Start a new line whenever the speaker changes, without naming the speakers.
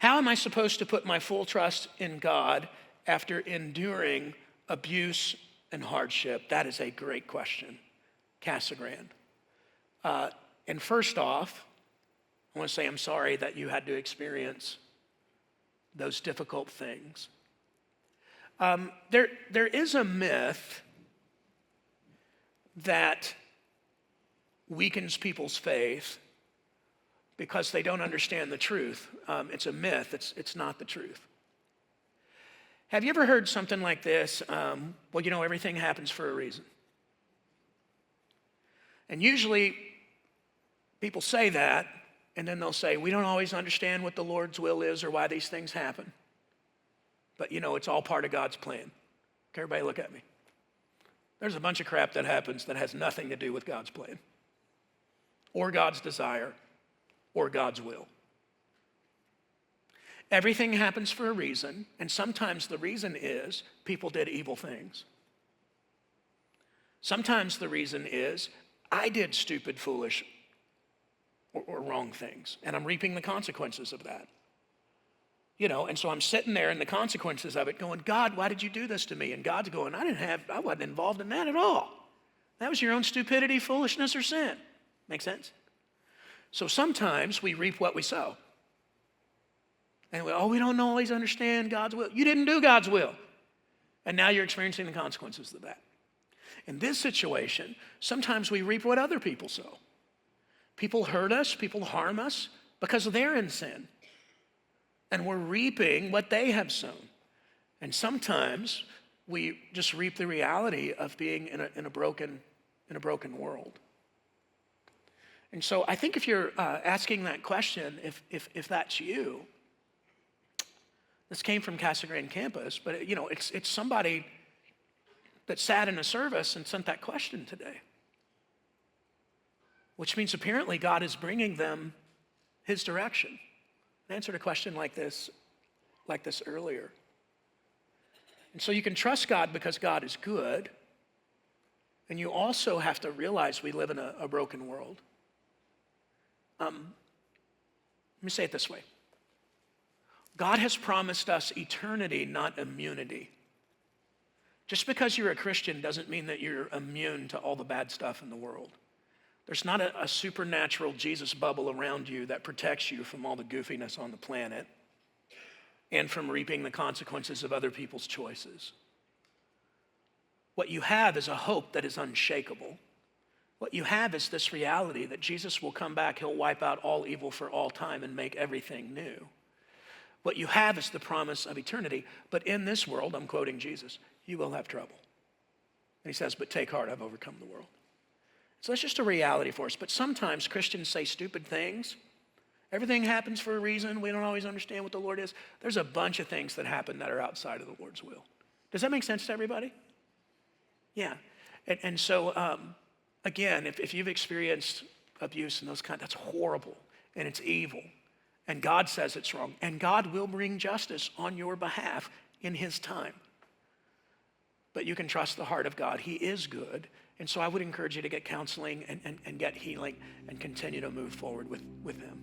How am I supposed to put my full trust in God after enduring abuse and hardship? That is a great question. Casa Grande. And first off, I want to say I'm sorry that you had to experience those difficult things. There is a myth that weakens people's faith because they don't understand the truth. It's a myth, it's not the truth. Have you ever heard something like this? Well, everything happens for a reason. And usually people say that, and then they'll say, we don't always understand what the Lord's will is or why these things happen. But it's all part of God's plan. Okay, everybody look at me. There's a bunch of crap that happens that has nothing to do with God's plan or God's desire or God's will. Everything happens for a reason, and sometimes the reason is people did evil things. Sometimes the reason is I did stupid, foolish, or wrong things, and I'm reaping the consequences of that. And so I'm sitting there in the consequences of it going, God, why did you do this to me? And God's going, I wasn't involved in that at all. That was your own stupidity, foolishness, or sin. Make sense? So sometimes we reap what we sow. And we don't always understand God's will. You didn't do God's will. And now you're experiencing the consequences of that. In this situation, sometimes we reap what other people sow. People hurt us, people harm us because they're in sin. And we're reaping what they have sown. And sometimes we just reap the reality of being in a broken world. And so I think if you're asking that question, if that's you, this came from Casa Grande campus, but it's somebody that sat in a service and sent that question today. Which means apparently God is bringing them his direction. I answered a question like this earlier. And so you can trust God because God is good. And you also have to realize we live in a broken world. Let me say it this way. God has promised us eternity, not immunity. Just because you're a Christian doesn't mean that you're immune to all the bad stuff in the world. There's not a supernatural Jesus bubble around you that protects you from all the goofiness on the planet and from reaping the consequences of other people's choices. What you have is a hope that is unshakable. What you have is this reality that Jesus will come back, he'll wipe out all evil for all time and make everything new. What you have is the promise of eternity. But in this world, I'm quoting Jesus, you will have trouble. And he says, but take heart, I've overcome the world. So that's just a reality for us. But sometimes Christians say stupid things. Everything happens for a reason. We don't always understand what the Lord is. There's a bunch of things that happen that are outside of the Lord's will. Does that make sense to everybody? Yeah. And so, again, if you've experienced abuse and those that's horrible and it's evil. And God says it's wrong. And God will bring justice on your behalf in his time. But you can trust the heart of God. He is good. And so I would encourage you to get counseling and get healing and continue to move forward with him.